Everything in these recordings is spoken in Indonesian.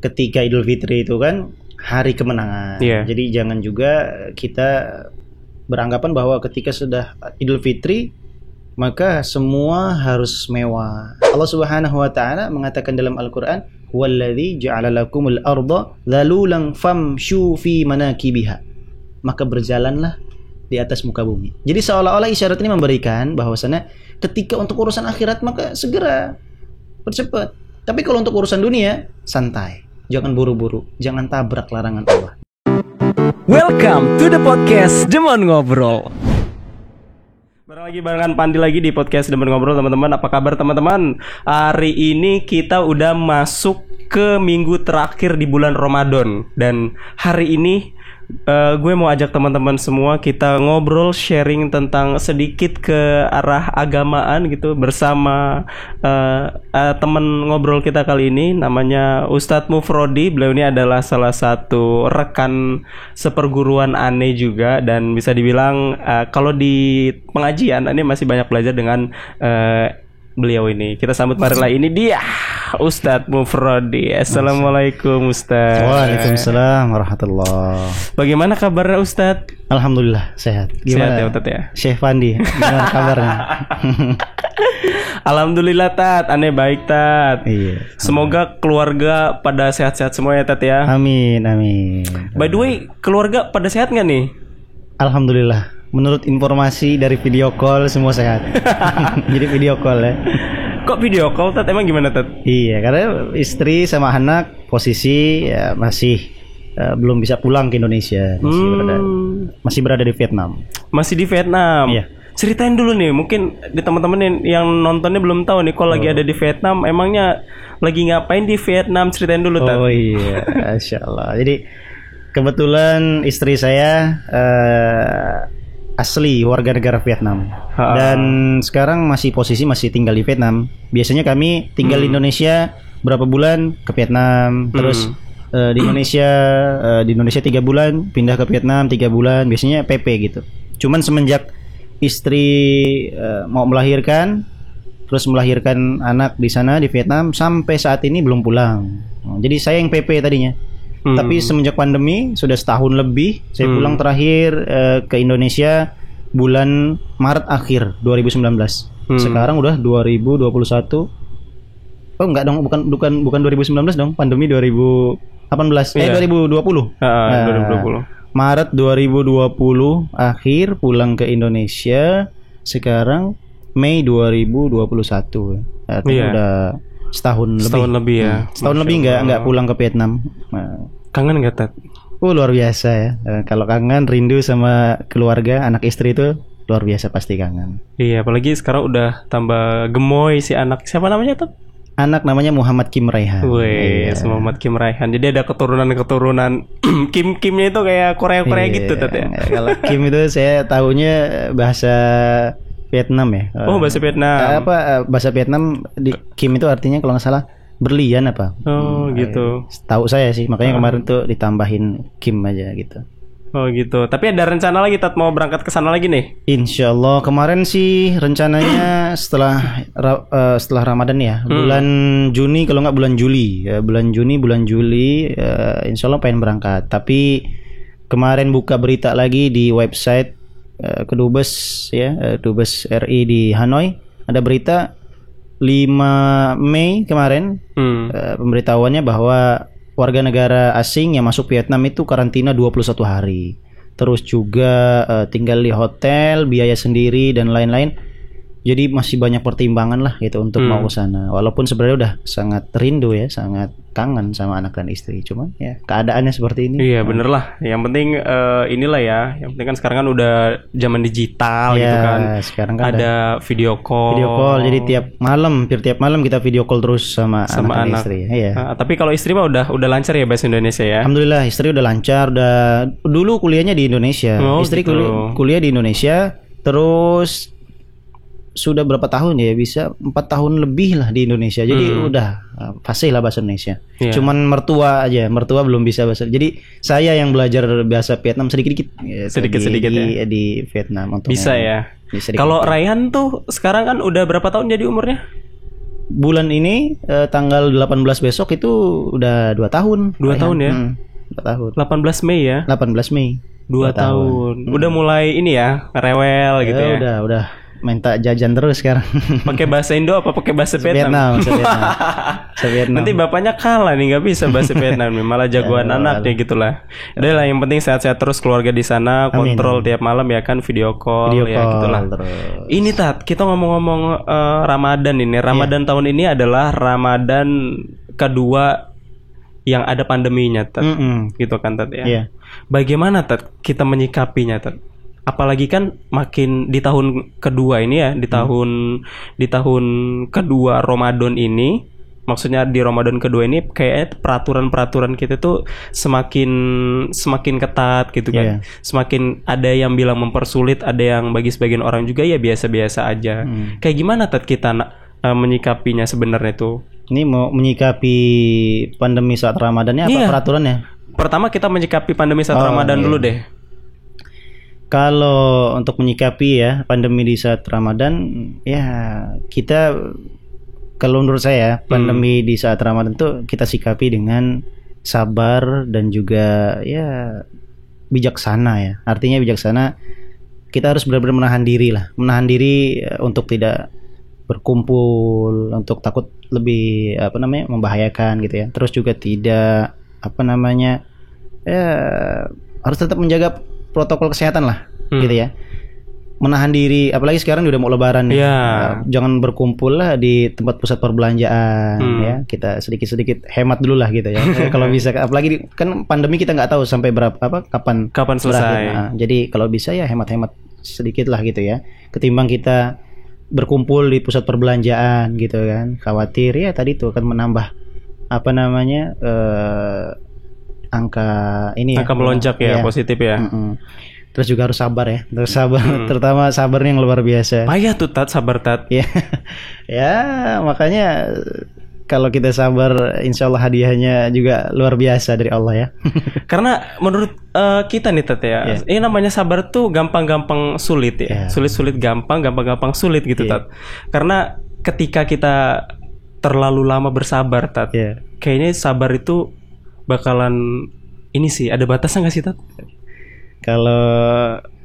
ketika Idul Fitri itu kan hari kemenangan. Jadi jangan juga kita beranggapan bahwa ketika sudah Idul Fitri maka semua harus mewah. Allah Subhanahu wa taala mengatakan dalam Al-Qur'an, "Walladzi ja'ala lakumul arda dzalulan famshu fi manakibiha." Maka berjalanlah di atas muka bumi. Jadi seolah-olah isyarat ini memberikan bahwasanya ketika untuk urusan akhirat maka segera percepat. Tapi kalau untuk urusan dunia santai. Jangan buru-buru, jangan tabrak larangan Allah. Welcome to the podcast Demon Ngobrol. Barengan Pandi lagi di podcast Demon Ngobrol, teman-teman. Apa kabar teman-teman? Hari ini kita udah masuk ke minggu terakhir di bulan Ramadan. Dan hari ini gue mau ajak teman-teman semua kita ngobrol, sharing tentang sedikit ke arah agamaan gitu bersama teman ngobrol kita kali ini, namanya Ustadz Mufrodi. Beliau ini adalah salah satu rekan seperguruan Ane juga, dan bisa dibilang kalau di pengajian Ane masih banyak belajar dengan beliau ini. Kita sambut marilah, ini dia Ustadz Mufrodi. Assalamualaikum Ustadz. Waalaikumsalam warahmatullahi. Bagaimana kabarnya Ustadz? Alhamdulillah sehat. Sehat Gimana ya Ustadz ya? Syekh Pandi, gimana kabarnya? Alhamdulillah Tat, Ane baik Tat. Iya. Semoga keluarga pada sehat-sehat semua ya Tat ya. Amin, amin. By the way, keluarga pada sehat nggak nih? Alhamdulillah. Menurut informasi dari video call semua sehat. Jadi video call ya. Kok video call Tat? Emang gimana Tat? Iya, karena istri sama anak posisi ya masih belum bisa pulang ke Indonesia, masih berada di Vietnam. Masih di Vietnam. Iya. Ceritain dulu nih, mungkin di teman-teman yang nontonnya belum tahu nih, kalau lagi ada di Vietnam, emangnya lagi ngapain di Vietnam? Ceritain dulu Tat. Oh iya, Masya Allah. Jadi kebetulan istri saya asli warga negara Vietnam. Dan sekarang masih tinggal di Vietnam. Biasanya kami tinggal di Indonesia berapa bulan ke Vietnam, terus di Indonesia 3 bulan, pindah ke Vietnam 3 bulan, biasanya PP gitu. Cuman semenjak istri mau melahirkan, terus melahirkan anak di sana di Vietnam, sampai saat ini belum pulang. Jadi saya yang PP tadinya. Tapi semenjak pandemi sudah setahun lebih, saya pulang terakhir ke Indonesia bulan Maret akhir 2019. Sekarang udah 2021. Oh enggak dong, bukan 2019 dong, pandemi 2018. 2020. 2020. Maret 2020 akhir pulang ke Indonesia. Sekarang Mei 2021. Artinya udah setahun lebih ya. Setahun lebih nggak pulang ke Vietnam. Kangen nggak Tat? Luar biasa ya. Kalau kangen, rindu sama keluarga, anak istri itu luar biasa, pasti kangen. Iya, apalagi sekarang udah tambah gemoy si anak. Siapa namanya Tat? Anak namanya Muhammad Kim Raihan. Wih, Muhammad Kim Raihan. Jadi ada keturunan Kim-Kimnya itu kayak Korea gitu Tat ya. Kalau Kim itu saya tahunya bahasa Vietnam ya. Oh, bahasa Vietnam. Bahasa Vietnam di Kim itu artinya kalau nggak salah berlian apa? Oh, gitu. Tahu saya sih, makanya kemarin tuh ditambahin Kim aja gitu. Oh, gitu. Tapi ada rencana lagi Tat, mau berangkat ke sana lagi nih? Insya Allah. Kemarin sih rencananya setelah Ramadan ya, bulan Juni kalau nggak bulan Juli. Bulan Juli insya Allah pengen berangkat. Tapi kemarin buka berita lagi di website Kedubes ya, Dubes RI di Hanoi, ada berita 5 Mei kemarin pemberitahuannya bahwa warga negara asing yang masuk Vietnam itu karantina 21 hari. Terus juga tinggal di hotel, biaya sendiri dan lain-lain. Jadi masih banyak pertimbangan lah gitu untuk mau ke sana. Walaupun sebenarnya udah sangat rindu ya, sangat kangen sama anak dan istri. Cuman ya keadaannya seperti ini. Iya bener lah. Yang penting inilah ya. Yang penting kan sekarang kan udah zaman digital gitu kan. Sekarang kan ada video call. Video call. Jadi tiap malam kita video call terus sama anak dan istri. Iya. Tapi kalau istri mah udah lancar ya bahasa Indonesia ya. Alhamdulillah istri udah lancar. Dulu kuliahnya di Indonesia. Istri gitu. Kuliah di Indonesia. Terus sudah berapa tahun ya, bisa 4 tahun lebih lah di Indonesia. Jadi udah fasih lah bahasa Indonesia. Cuman mertua belum bisa bahasa. Jadi saya yang belajar bahasa Vietnam sedikit-sedikit ya di Vietnam untuk bisa ya. Kalau Raihan tuh sekarang kan udah berapa tahun jadi umurnya? bulan ini tanggal 18 besok itu udah 2 tahun. 2 tahun ya? 2 tahun. 18 Mei ya? 18 Mei. 2 tahun. Udah mulai ini ya, rewel gitu ya. Udah minta jajan terus sekarang. Pakai bahasa Indo apa pakai bahasa Vietnam? Vietnam. Nanti bapaknya kalah nih, nggak bisa bahasa Vietnam nih, malah jagoan anaknya gitulah. Udah lah, yang penting sehat-sehat terus keluarga di sana, kontrol tiap malam ya kan, video call ya gitulah. Ini Tat, kita ngomong-ngomong Ramadan ini. Ramadan tahun ini adalah Ramadan kedua yang ada pandeminya, Tat. Gitu kan, Tat ya. Yeah. Bagaimana Tat kita menyikapinya, Tat? Apalagi kan makin di tahun kedua ini ya, di tahun kedua Ramadan ini, maksudnya di Ramadan kedua ini kayaknya peraturan-peraturan kita tuh semakin ketat gitu kan. Semakin ada yang bilang mempersulit, ada yang bagi sebagian orang juga ya biasa-biasa aja. Kayak gimana Tat kita menyikapinya sebenarnya tuh? Ini mau menyikapi pandemi saat Ramadannya apa peraturannya? Pertama kita menyikapi pandemi saat Ramadan dulu deh. Kalau untuk menyikapi ya pandemi di saat Ramadan, ya kita, kalau menurut saya pandemi di saat Ramadan tuh kita sikapi dengan sabar dan juga ya bijaksana ya. Artinya bijaksana, kita harus benar-benar menahan diri untuk tidak berkumpul, untuk takut lebih membahayakan gitu ya. Terus juga tidak harus tetap menjaga protokol kesehatan lah, gitu ya. Menahan diri, apalagi sekarang udah mau Lebaran nih. Jangan berkumpul lah di tempat pusat perbelanjaan ya. Kita sedikit-sedikit hemat dulu lah gitu ya. Kalau bisa, apalagi kan pandemi kita nggak tahu sampai kapan selesai. Nah, jadi kalau bisa ya hemat-hemat sedikit lah gitu ya. Ketimbang kita berkumpul di pusat perbelanjaan gitu kan. Khawatir ya tadi tuh akan menambah angka melonjak ya, positif ya. Terus juga harus sabar ya, terutama sabarnya yang luar biasa. Payah tuh Tat, sabar Tat. Ya makanya kalau kita sabar, insya Allah hadiahnya juga luar biasa dari Allah ya. Karena menurut kita nih Tat ya, ini namanya sabar tuh gampang-gampang sulit ya, sulit-sulit gampang, gampang-gampang sulit gitu Tat. Karena ketika kita terlalu lama bersabar Tat, kayaknya sabar itu bakalan ini sih, ada batasnya nggak sih Tat? Kalau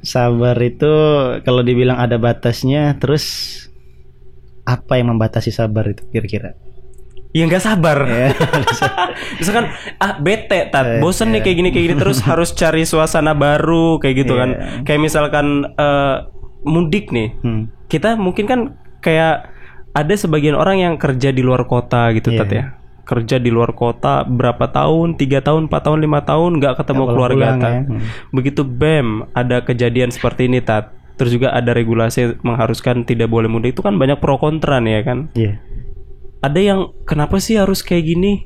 sabar itu kalau dibilang ada batasnya, terus apa yang membatasi sabar itu kira-kira? Ya nggak sabar. Misalkan bete Tat, bosen nih kayak gini terus harus cari suasana baru kayak gitu kan. Kayak misalkan mudik nih, kita mungkin kan kayak ada sebagian orang yang kerja di luar kota gitu Tat ya. Kerja di luar kota berapa tahun, 3 tahun, 4 tahun, 5 tahun nggak ketemu keluarga Tat. Begitu ada kejadian seperti ini Tat. Terus juga ada regulasi mengharuskan tidak boleh mudik, itu kan banyak pro kontra nih ya kan. Ada yang kenapa sih harus kayak gini,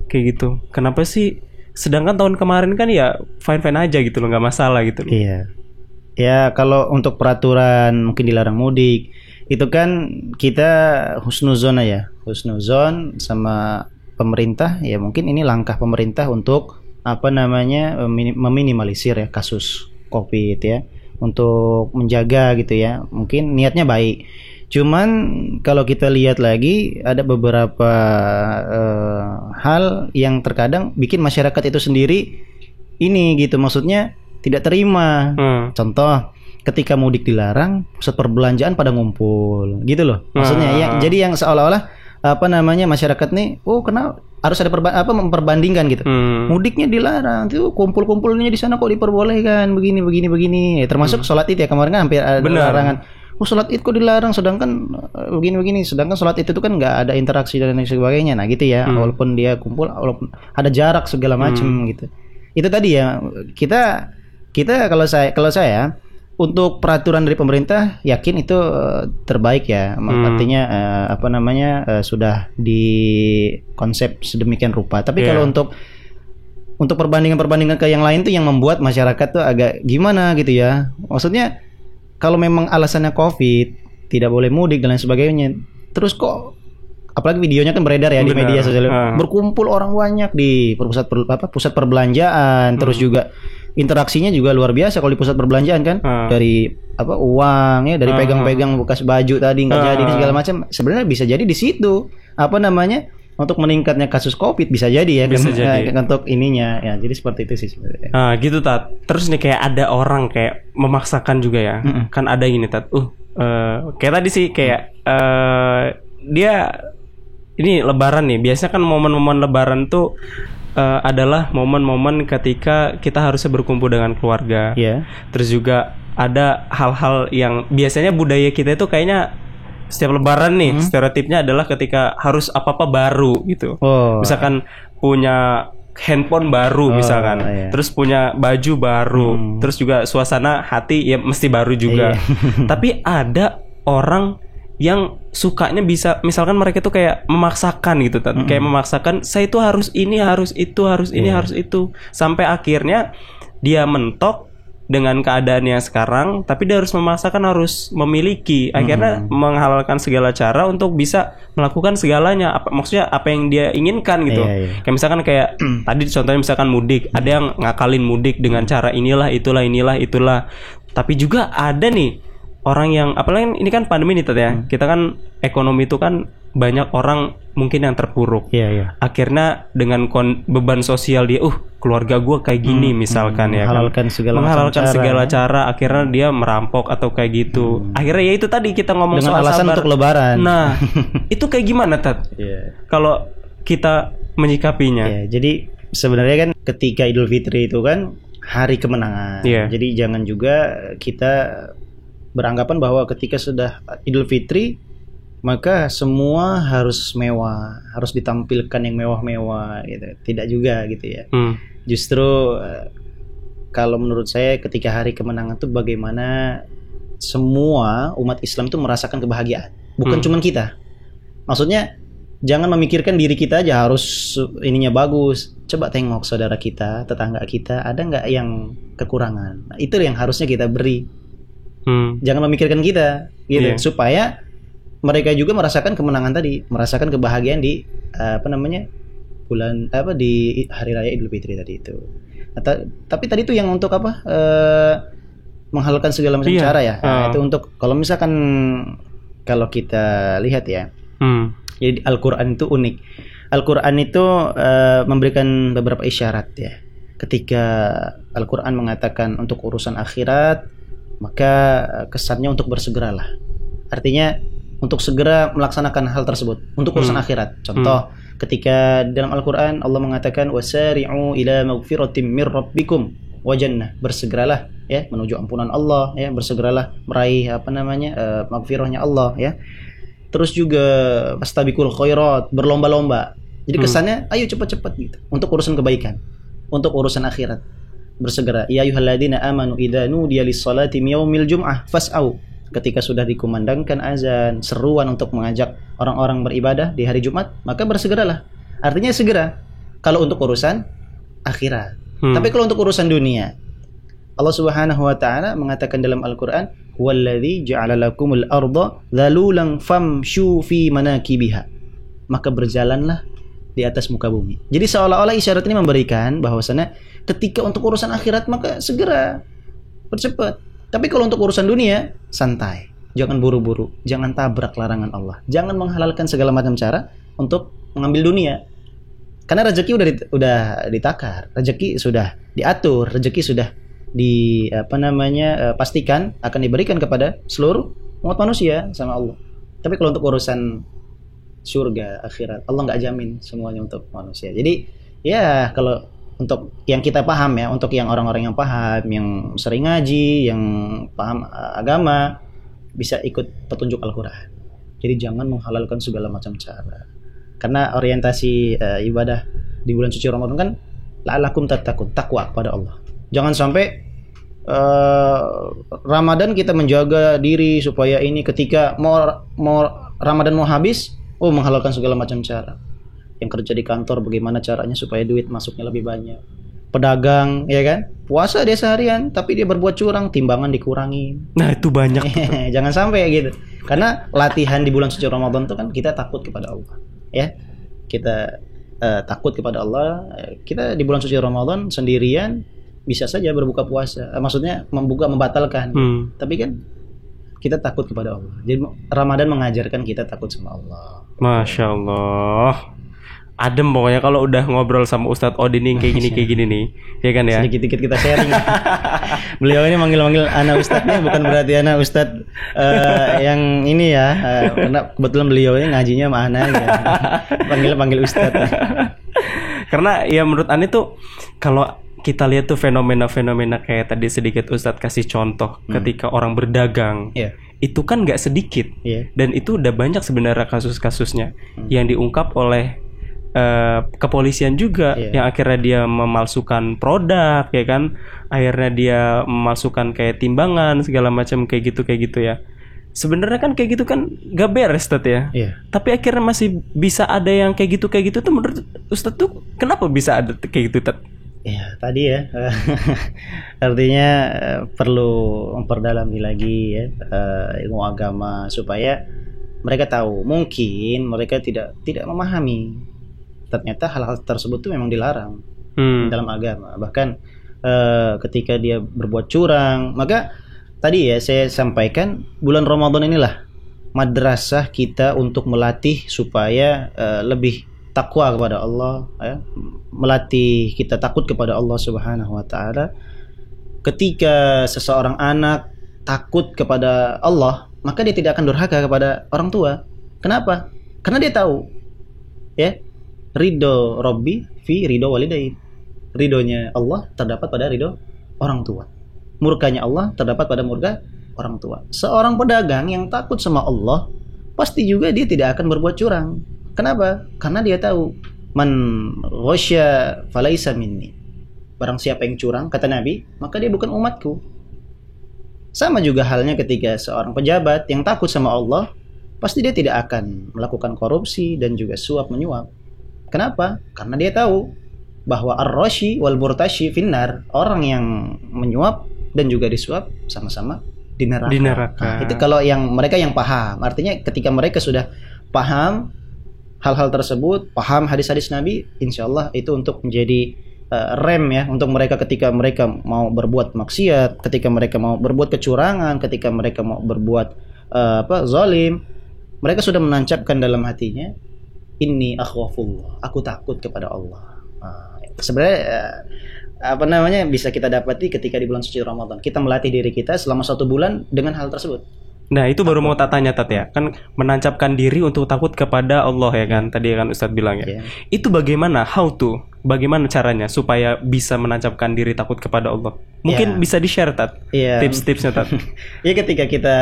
kayak gitu. Kenapa sih? Sedangkan tahun kemarin kan ya fine-fine aja gitu loh, nggak masalah gitu loh. Ya kalau untuk peraturan mungkin dilarang mudik, itu kan kita husnuzon aja, husnuzon sama pemerintah ya. Mungkin ini langkah pemerintah untuk meminimalisir ya kasus COVID ya, untuk menjaga gitu ya. Mungkin niatnya baik, cuman kalau kita lihat lagi ada beberapa hal yang terkadang bikin masyarakat itu sendiri ini gitu, maksudnya tidak terima. Contoh, ketika mudik dilarang, pusat perbelanjaan pada ngumpul, gitu loh. Maksudnya jadi yang seolah-olah masyarakat nih, kenapa harus ada memperbandingkan gitu. Mudiknya dilarang, tuh kumpul-kumpulnya di sana kok diperbolehkan, begini. Termasuk sholat Id ya, kemarin kan hampir ada larangan. Sholat Id kok dilarang, sedangkan begini. Sedangkan sholat Id itu kan nggak ada interaksi dan lain sebagainya. Nah gitu ya, walaupun dia kumpul, walaupun ada jarak segala macam gitu. Itu tadi ya, kita kalau saya untuk peraturan dari pemerintah yakin itu terbaik ya. Artinya sudah di konsep sedemikian rupa. Tapi kalau untuk perbandingan ke yang lain tuh yang membuat masyarakat tuh agak gimana gitu ya. Maksudnya kalau memang alasannya COVID, tidak boleh mudik dan lain sebagainya, terus kok apalagi videonya kan beredar ya di media sosial, berkumpul orang banyak di pusat perbelanjaan, terus juga interaksinya juga luar biasa kalau di pusat perbelanjaan kan. Dari apa uang ya, dari pegang-pegang bekas baju tadi nggak jadi segala macam. Sebenarnya bisa jadi di situ apa namanya untuk meningkatnya kasus COVID bisa jadi ya bisa jadi. Untuk ininya ya. Jadi seperti itu sih sebenarnya. Gitu Tat. Terus nih kayak ada orang kayak memaksakan juga ya. Kan ada gini Tat. Kayak tadi sih kayak dia ini Lebaran nih. Biasanya kan momen-momen Lebaran tuh adalah momen-momen ketika kita harusnya berkumpul dengan keluarga. Yeah. Terus juga ada hal-hal yang biasanya budaya kita itu kayaknya setiap Lebaran nih stereotipnya adalah ketika harus apa-apa baru gitu. Misalkan punya handphone baru misalkan, terus punya baju baru, terus juga suasana hati ya mesti baru juga. Tapi ada orang yang sukanya bisa misalkan mereka tuh kayak memaksakan gitu kayak memaksakan saya itu harus ini, harus itu, harus ini, harus itu, sampai akhirnya dia mentok dengan keadaan yang sekarang, tapi dia harus memaksakan harus memiliki, akhirnya menghalalkan segala cara untuk bisa melakukan segalanya. Maksudnya apa yang dia inginkan gitu. Kayak misalkan kayak tadi contohnya misalkan mudik, ada yang ngakalin mudik dengan cara inilah, itulah. Tapi juga ada nih orang yang, apalagi ini kan pandemi nih ya, kita kan ekonomi itu kan banyak orang mungkin yang terpuruk. Akhirnya dengan beban sosial dia, keluarga gue kayak gini misalkan ya kan, menghalalkan segala cara, akhirnya dia merampok atau kayak gitu. Akhirnya ya itu tadi kita ngomong dengan soal alasan sabar. untuk Lebaran. Nah, itu kayak gimana Tat? Kalau kita menyikapinya? Jadi sebenarnya kan ketika Idul Fitri itu kan hari kemenangan. Jadi jangan juga kita beranggapan bahwa ketika sudah Idul Fitri maka semua harus mewah, harus ditampilkan yang mewah-mewah gitu. Tidak juga gitu ya. Justru kalau menurut saya ketika hari kemenangan itu bagaimana semua umat Islam itu merasakan kebahagiaan, bukan cuma kita. Maksudnya jangan memikirkan diri kita aja harus ininya bagus. Coba tengok saudara kita, tetangga kita, ada nggak yang kekurangan. Nah, itu yang harusnya kita beri. Jangan memikirkan kita gitu, supaya mereka juga merasakan kemenangan tadi, merasakan kebahagiaan di di hari raya Idul Fitri tadi itu. Tapi tadi itu yang untuk menghalalkan segala macam cara ya. Itu untuk kalau misalkan kalau kita lihat ya. Jadi Al-Qur'an itu unik. Al-Qur'an itu memberikan beberapa isyarat ya. Ketika Al-Qur'an mengatakan untuk urusan akhirat, maka kesannya untuk bersegeralah. Artinya untuk segera melaksanakan hal tersebut untuk urusan akhirat. Contoh, ketika dalam Al-Qur'an Allah mengatakan wasari'u ila maghfiratin mir rabbikum wa jannah, bersegeralah ya menuju ampunan Allah ya, bersegeralah meraih maghfirahnya Allah ya. Terus juga fastabiqul khairat, berlomba-lomba. Jadi kesannya ayo cepat-cepat gitu untuk urusan kebaikan, untuk urusan akhirat. Bersegera. Ya ayyuhalladzina amanu idza nudiya lis-salati yaumil jum'ah fas'au. Ketika sudah dikumandangkan azan, seruan untuk mengajak orang-orang beribadah di hari Jumat, maka bersegeralah. Artinya segera. Kalau untuk urusan akhirat. Tapi kalau untuk urusan dunia, Allah Subhanahu wa taala mengatakan dalam Al-Qur'an, "Huwallazi ja'ala lakumul arda dzalulan famshu fi manakibiha." Maka berjalanlah di atas muka bumi. Jadi seolah-olah isyarat ini memberikan bahwasanya ketika untuk urusan akhirat maka segera, bercepat. Tapi kalau untuk urusan dunia, santai. Jangan buru-buru, jangan tabrak larangan Allah. Jangan menghalalkan segala macam cara untuk mengambil dunia. Karena rezeki udah ditakar, rezeki sudah diatur, rezeki sudah pastikan akan diberikan kepada seluruh umat manusia sama Allah. Tapi kalau untuk urusan surga, akhirat, Allah nggak jamin semuanya untuk manusia. Jadi ya kalau untuk yang kita paham ya, untuk yang orang-orang yang paham, yang sering ngaji, yang paham agama, bisa ikut petunjuk Al-Quran. Jadi jangan menghalalkan segala macam cara. Karena orientasi ibadah di bulan suci Ramadan kan la'allakum tattaqun, takwa kepada Allah. Jangan sampai Ramadan kita menjaga diri supaya ini ketika mau Ramadan mau habis, menghalalkan segala macam cara. Yang kerja di kantor bagaimana caranya supaya duit masuknya lebih banyak. Pedagang ya kan, puasa dia seharian tapi dia berbuat curang, timbangan dikurangi. Nah itu banyak. Jangan sampai gitu. Karena latihan di bulan suci Ramadan itu kan kita takut kepada Allah ya. Kita takut kepada Allah. Kita di bulan suci Ramadan sendirian bisa saja berbuka puasa. Maksudnya membatalkan. Tapi kan kita takut kepada Allah. Jadi Ramadan mengajarkan kita takut sama Allah. Masya Allah. Adem pokoknya kalau udah ngobrol sama Ustadz Odin yang kayak gini nih, ya kan ya. Sedikit-sedikit kita sharing. Beliau ini manggil-manggil anak Ustadznya bukan berarti anak Ustadz yang ini ya. Karena kebetulan beliau ini ngajinya sama anak ya. Panggil Ustadz. Karena ya menurut Ani tuh kalau kita lihat tuh fenomena-fenomena kayak tadi sedikit Ustadz kasih contoh ketika orang berdagang. Itu kan nggak sedikit. Dan itu udah banyak sebenarnya kasus-kasusnya yang diungkap oleh kepolisian juga, yang akhirnya dia memalsukan produk, ya kan, akhirnya dia memalsukan kayak timbangan segala macam kayak gitu ya. Sebenarnya kan kayak gitu kan gak beres Tat ya. Tapi akhirnya masih bisa ada yang kayak gitu tuh menurut Ustadz tuh kenapa bisa ada kayak gitu Tat? Ya tadi ya artinya perlu memperdalami lagi ya ilmu agama supaya mereka tahu. Mungkin mereka tidak memahami ternyata hal-hal tersebut tuh memang dilarang dalam agama. Bahkan ketika dia berbuat curang, maka tadi ya saya sampaikan bulan Ramadan inilah madrasah kita untuk melatih supaya lebih takwa kepada Allah, ya. Melatih kita takut kepada Allah Subhanahu wa taala. Ketika seseorang anak takut kepada Allah, maka dia tidak akan durhaka kepada orang tua. Kenapa? Karena dia tahu ya, ridho Robbi fi ridho walidain. Ridhonya Allah terdapat pada ridho orang tua. Murkanya Allah terdapat pada murka orang tua. Seorang pedagang yang takut sama Allah, pasti juga dia tidak akan berbuat curang. Kenapa? Karena dia tahu man ghasya falaisa minni. Barang siapa yang curang, kata Nabi, maka dia bukan umatku. Sama juga halnya ketika seorang pejabat yang takut sama Allah, pasti dia tidak akan melakukan korupsi dan juga suap menyuap. Kenapa? Karena dia tahu bahwa ar-rashi wal murtashi finnar, orang yang menyuap dan juga disuap sama-sama di neraka. Nah, itu kalau yang mereka yang paham. Artinya ketika mereka sudah paham hal-hal tersebut, paham hadis-hadis Nabi, insyaallah itu untuk menjadi rem ya untuk mereka ketika mereka mau berbuat maksiat, ketika mereka mau berbuat kecurangan, ketika mereka mau berbuat zalim, mereka sudah menancapkan dalam hatinya, inni akhwafullah, aku takut kepada Allah. Sebenarnya bisa kita dapati ketika di bulan suci Ramadan kita melatih diri kita selama 1 bulan dengan hal tersebut. Nah itu baru mau tak tanya Tat ya, kan menancapkan diri untuk takut kepada Allah ya kan, tadi kan Ustadz bilang ya. Itu bagaimana, bagaimana caranya supaya bisa menancapkan diri takut kepada Allah? Mungkin bisa di-share Tat, tips-tipsnya Tat. Ya ketika kita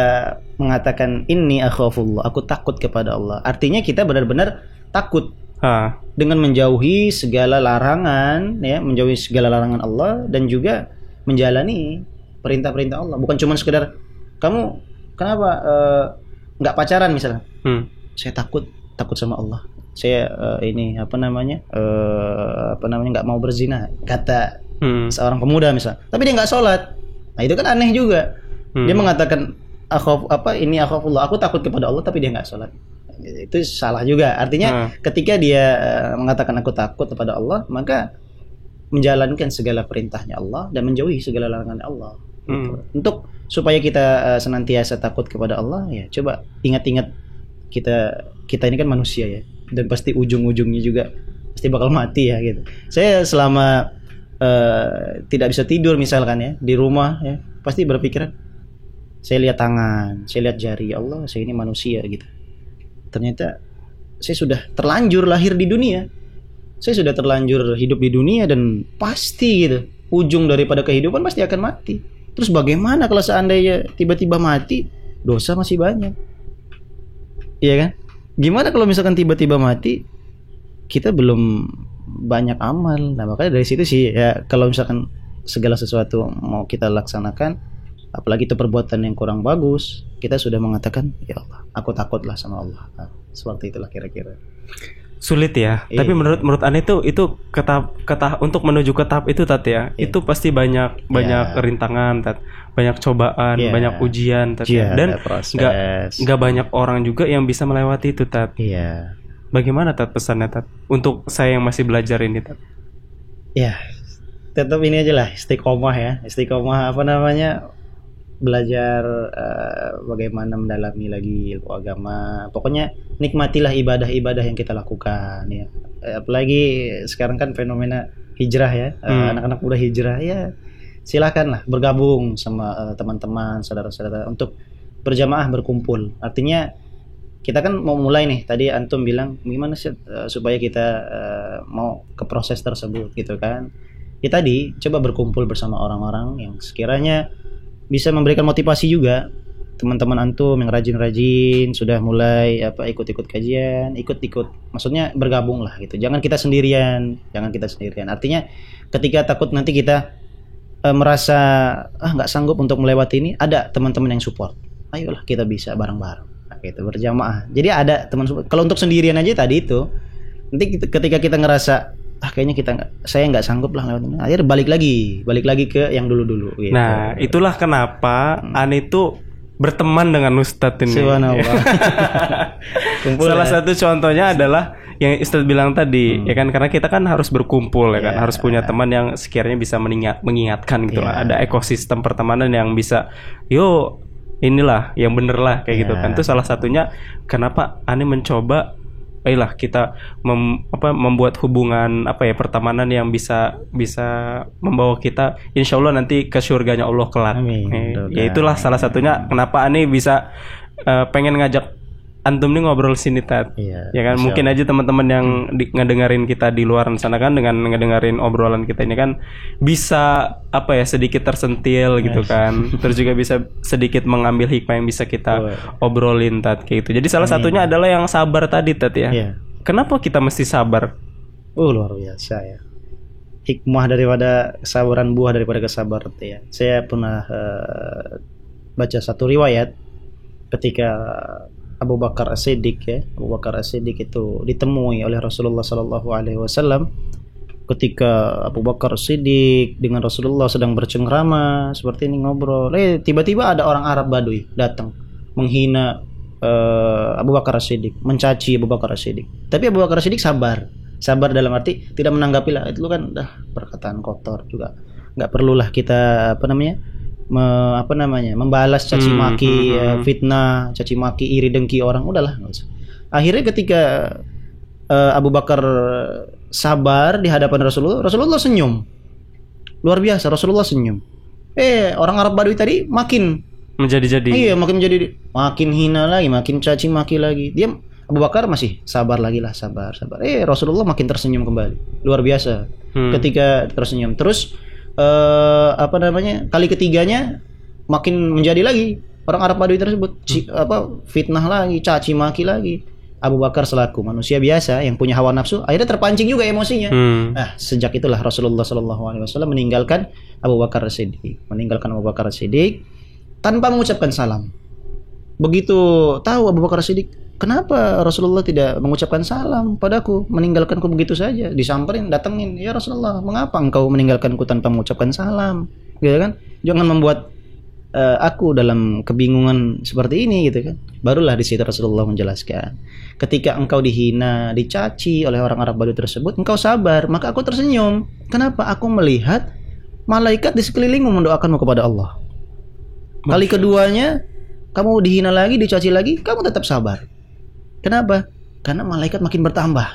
mengatakan inni akhafullah, aku takut kepada Allah, artinya kita benar-benar takut dengan menjauhi segala larangan ya, menjauhi segala larangan Allah dan juga menjalani perintah-perintah Allah. Bukan cuma sekedar kamu kenapa nggak pacaran misalnya? Saya takut sama Allah. Saya nggak mau berzina, kata seorang pemuda misalnya. Tapi dia nggak sholat. Nah itu kan aneh juga. Dia mengatakan akhafullah, aku takut kepada Allah, tapi dia nggak sholat. Itu salah juga. Artinya ketika dia mengatakan aku takut kepada Allah, maka menjalankan segala perintahnya Allah dan menjauhi segala larangan Allah. Gitu. Untuk supaya kita senantiasa takut kepada Allah, ya coba ingat-ingat kita ini kan manusia ya, dan pasti ujung-ujungnya juga pasti bakal mati ya gitu. Saya selama tidak bisa tidur misalkan ya di rumah ya, pasti berpikiran, saya lihat tangan, saya lihat jari, ya Allah, saya ini manusia gitu. Ternyata saya sudah terlanjur lahir di dunia, saya sudah terlanjur hidup di dunia, dan pasti gitu ujung daripada kehidupan pasti akan mati. Terus bagaimana kalau seandainya tiba-tiba mati, dosa masih banyak, iya kan? Gimana kalau misalkan tiba-tiba mati, kita belum banyak amal. Nah makanya dari situ sih ya, kalau misalkan segala sesuatu mau kita laksanakan, apalagi itu perbuatan yang kurang bagus, kita sudah mengatakan, ya Allah, aku takutlah sama Allah. Nah, seperti itulah kira-kira. Sulit ya. Tapi menurut Anda itu ke tahap untuk menuju ke tahap itu Tat ya. Itu pasti banyak rintangan Tat, banyak cobaan, banyak ujian Tat ya. Dan nggak banyak orang juga yang bisa melewati itu Tat. Bagaimana Tat pesannya Tat untuk saya yang masih belajar ini Tat? Ya, tetap ini aja lah, istiqomah ya. Istiqomah apa namanya? Belajar bagaimana mendalami lagi ilmu agama. Pokoknya nikmatilah ibadah-ibadah yang kita lakukan ya. Apalagi sekarang kan fenomena hijrah ya. Anak-anak muda hijrah ya. Silakanlah bergabung sama teman-teman, saudara-saudara untuk berjamaah berkumpul. Artinya kita kan mau mulai nih. Tadi antum bilang gimana sih supaya kita mau ke proses tersebut gitu kan. Ya tadi coba berkumpul bersama orang-orang yang sekiranya bisa memberikan motivasi juga. Teman-teman antum yang rajin-rajin sudah mulai ikut-ikut kajian, ikut-ikut, maksudnya bergabung lah gitu. Jangan kita sendirian. Artinya ketika takut nanti kita merasa nggak sanggup untuk melewati ini, ada teman-teman yang support. Ayolah kita bisa bareng-bareng. Nah, gitu berjamaah. Jadi ada teman support. Kalau untuk sendirian aja tadi itu, nanti ketika kita ngerasa kayaknya saya nggak sanggup lah lewat ini, akhirnya balik lagi ke yang dulu-dulu. Gitu. Nah, itulah kenapa Ani tuh berteman dengan Ustadz ini. Subhanallah. Salah satu contohnya adalah yang Ustadz bilang tadi, ya kan, karena kita kan harus berkumpul ya kan, harus punya teman yang sekiranya bisa mengingatkan gitu lah. Ada ekosistem pertemanan yang bisa, yo inilah yang bener lah kayak gitu kan. Itu salah satunya kenapa Ani mencoba kita membuat hubungan pertemanan yang bisa membawa kita insya Allah nanti ke surganya Allah kelak. Ya itulah salah satunya kenapa Ani bisa pengen ngajak antum nih ngobrol sini Tat. Ya kan mungkin aja teman-teman yang ngedengerin kita di luar sana kan dengan ngedengerin obrolan kita ini kan bisa sedikit tersentil gitu kan. Terus juga bisa sedikit mengambil hikmah yang bisa kita obrolin Tat kayak gitu. Jadi salah satunya adalah yang sabar tadi Tat ya. Kenapa kita mesti sabar? Luar biasa ya. Hikmah daripada kesabaran, buah daripada kesabaran ya. Saya pernah baca satu riwayat ketika Abu Bakar As-Siddiq itu ditemui oleh Rasulullah Sallallahu Alaihi Wasallam ketika Abu Bakar As-Siddiq dengan Rasulullah sedang bercengkrama seperti ini ngobrol. Tiba-tiba ada orang Arab Badui datang menghina Abu Bakar As-Siddiq, mencaci Abu Bakar As-Siddiq. Tapi Abu Bakar As-Siddiq sabar dalam arti tidak menanggapi lah, itu kan perkataan kotor juga, nggak perlulah kita membalas caci maki, fitnah, caci maki, iri dengki orang, udahlah nggak usah. Akhirnya ketika Abu Bakar sabar di hadapan Rasulullah senyum, luar biasa. Rasulullah senyum. Orang Arab Badui tadi makin menjadi-jadi. Makin hina lagi, makin caci maki lagi. Dia Abu Bakar masih sabar lagi lah, sabar. Rasulullah makin tersenyum kembali, luar biasa. Ketika tersenyum terus. Kali ketiganya makin menjadi lagi orang Arab Badui tersebut fitnah lagi, caci maki lagi. Abu Bakar selaku manusia biasa yang punya hawa nafsu akhirnya terpancing juga emosinya. Sejak itulah Rasulullah SAW meninggalkan Abu Bakar As-Siddiq, tanpa mengucapkan salam. Begitu tahu Abu Bakar As-Siddiq, kenapa Rasulullah tidak mengucapkan salam padaku, meninggalkanku begitu saja? Disamperin, datengin, ya Rasulullah, mengapa engkau meninggalkanku tanpa mengucapkan salam? Gitu kan? Jangan membuat aku dalam kebingungan seperti ini gitu kan. Barulah di situ Rasulullah menjelaskan, ketika engkau dihina, dicaci oleh orang Arab Badui tersebut, engkau sabar, maka aku tersenyum. Kenapa? Aku melihat malaikat di sekelilingmu mendoakanmu kepada Allah. Kali keduanya kamu dihina lagi, dicaci lagi, kamu tetap sabar. Kenapa? Karena malaikat makin bertambah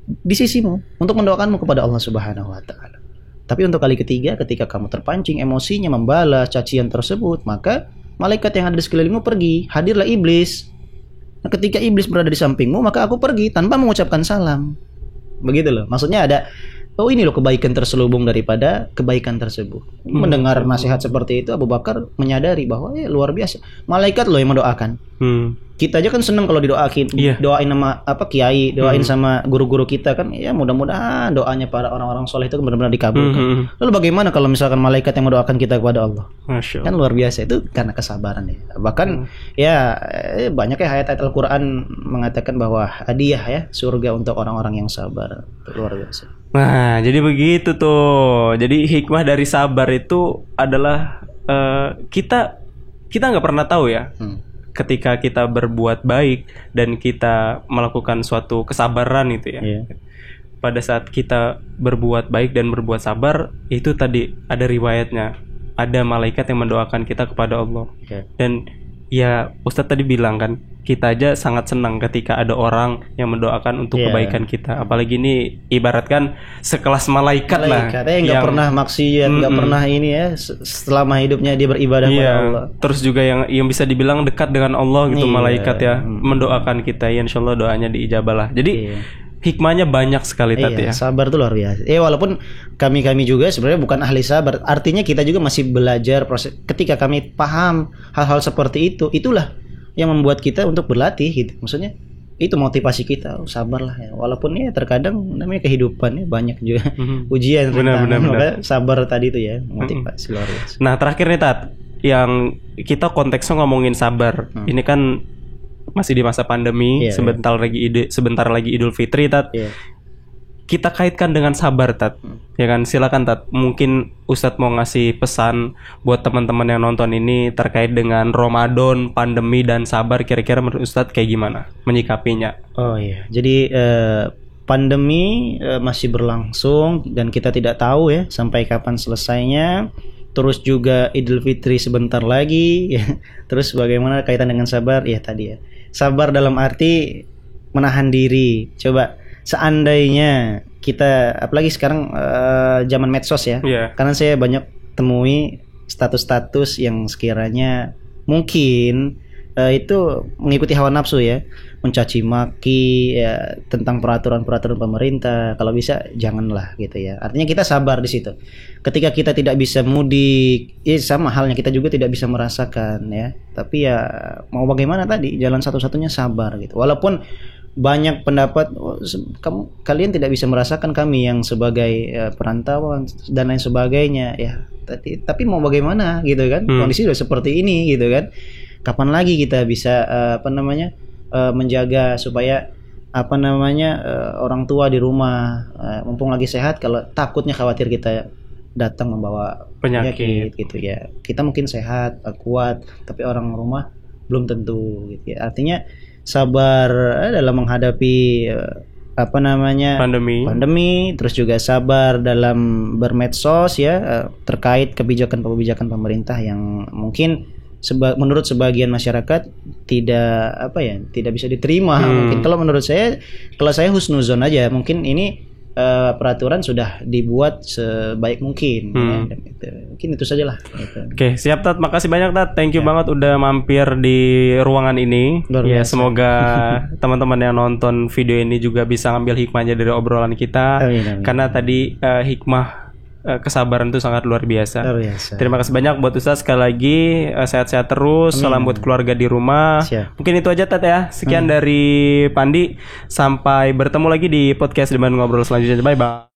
di sisimu untuk mendoakanmu kepada Allah Subhanahu wa taala. Tapi untuk kali ketiga, ketika kamu terpancing emosinya membalas cacian tersebut, maka malaikat yang ada di sekelilingmu pergi, hadirlah iblis. Nah, ketika iblis berada di sampingmu, maka aku pergi tanpa mengucapkan salam. Begitu loh. Maksudnya ada ini loh kebaikan terselubung daripada kebaikan tersebut. Mendengar nasihat seperti itu, Abu Bakar menyadari bahwa luar biasa. Malaikat loh yang mendoakan. Kita aja kan senang kalau didoain, doain sama kiai, doain sama guru-guru kita kan, ya mudah-mudahan doanya para orang-orang soleh itu benar-benar dikabulkan. Lalu bagaimana kalau misalkan malaikat yang mendoakan kita kepada Allah? Kan luar biasa. Itu karena kesabaran ya. Bahkan banyak ayat-ayat Al-Quran mengatakan bahwa hadiah ya surga untuk orang-orang yang sabar. Itu luar biasa. Nah, jadi begitu tuh. Jadi hikmah dari sabar itu adalah kita nggak pernah tahu ya. Ketika kita berbuat baik dan kita melakukan suatu kesabaran itu ya. pada saat kita berbuat baik dan berbuat sabar, itu tadi ada riwayatnya, ada malaikat yang mendoakan kita kepada Allah. Dan ya Ustadz tadi bilang kan, kita aja sangat senang ketika ada orang yang mendoakan untuk kebaikan kita. Apalagi ini ibaratkan sekelas malaikat lah, yang nggak pernah maksiat, nggak pernah ini ya, selama hidupnya dia beribadah kepada Allah. Terus juga yang bisa dibilang dekat dengan Allah gitu, malaikat ya mendoakan kita, ya insya Allah doanya diijabah lah. Jadi hikmahnya banyak sekali tadi ya. Sabar tuh luar biasa. Walaupun kami juga sebenarnya bukan ahli sabar. Artinya kita juga masih belajar proses. Ketika kami paham hal-hal seperti itu, itulah yang membuat kita untuk berlatih gitu. Maksudnya itu motivasi kita, sabarlah ya. Walaupun ya terkadang namanya kehidupan ya banyak juga ujian. Benar. Sabar tadi itu ya motivasi luar biasa. Nah terakhir nih Tat, yang kita konteksnya ngomongin sabar. Ini kan masih di masa pandemi, sebentar lagi Idul Fitri Tat. Kita kaitkan dengan sabar Tat. Ya kan, silakan Tat. Mungkin Ustadz mau ngasih pesan buat teman-teman yang nonton ini terkait dengan Ramadan, pandemi dan sabar, kira-kira menurut Ustadz kayak gimana menyikapinya? Oh iya. Jadi pandemi masih berlangsung dan kita tidak tahu ya sampai kapan selesainya. Terus juga Idul Fitri sebentar lagi ya. Terus bagaimana kaitan dengan sabar? Ya tadi ya. Sabar dalam arti menahan diri. Coba seandainya kita, apalagi sekarang zaman medsos ya. Karena saya banyak temui status-status yang sekiranya mungkin itu mengikuti hawa nafsu ya, mencaci maki ya, tentang peraturan-peraturan pemerintah. Kalau bisa janganlah gitu ya. Artinya kita sabar di situ. Ketika kita tidak bisa mudik, sama halnya kita juga tidak bisa merasakan ya. Tapi ya mau bagaimana tadi, jalan satu-satunya sabar gitu. Walaupun banyak pendapat kalian tidak bisa merasakan kami yang sebagai perantauan dan lain sebagainya ya. Tapi mau bagaimana gitu kan? Kondisi sudah seperti ini gitu kan. Kapan lagi kita bisa menjaga supaya orang tua di rumah mumpung lagi sehat, kalau takutnya khawatir kita datang membawa penyakit gitu ya. Kita mungkin sehat, kuat, tapi orang rumah belum tentu gitu ya. Artinya sabar dalam menghadapi pandemi, terus juga sabar dalam bermedsos ya, terkait kebijakan pemerintah yang mungkin menurut sebagian masyarakat tidak bisa diterima. Mungkin kalau menurut saya, kalau saya husnuzon aja, mungkin ini peraturan sudah dibuat sebaik mungkin ya, mungkin itu sajalah gitu. Oke, siap Tat, makasih banyak Tat, thank you banget udah mampir di ruangan ini ya. Semoga teman-teman yang nonton video ini juga bisa ngambil hikmahnya dari obrolan kita. Amin. Karena tadi hikmah kesabaran itu sangat luar biasa. Terima kasih banyak buat Ustaz, sekali lagi sehat-sehat terus. Salam buat keluarga di rumah. Mungkin itu aja Tat ya. Sekian dari Pandi. Sampai bertemu lagi di podcast Deman Ngobrol selanjutnya. Bye bye.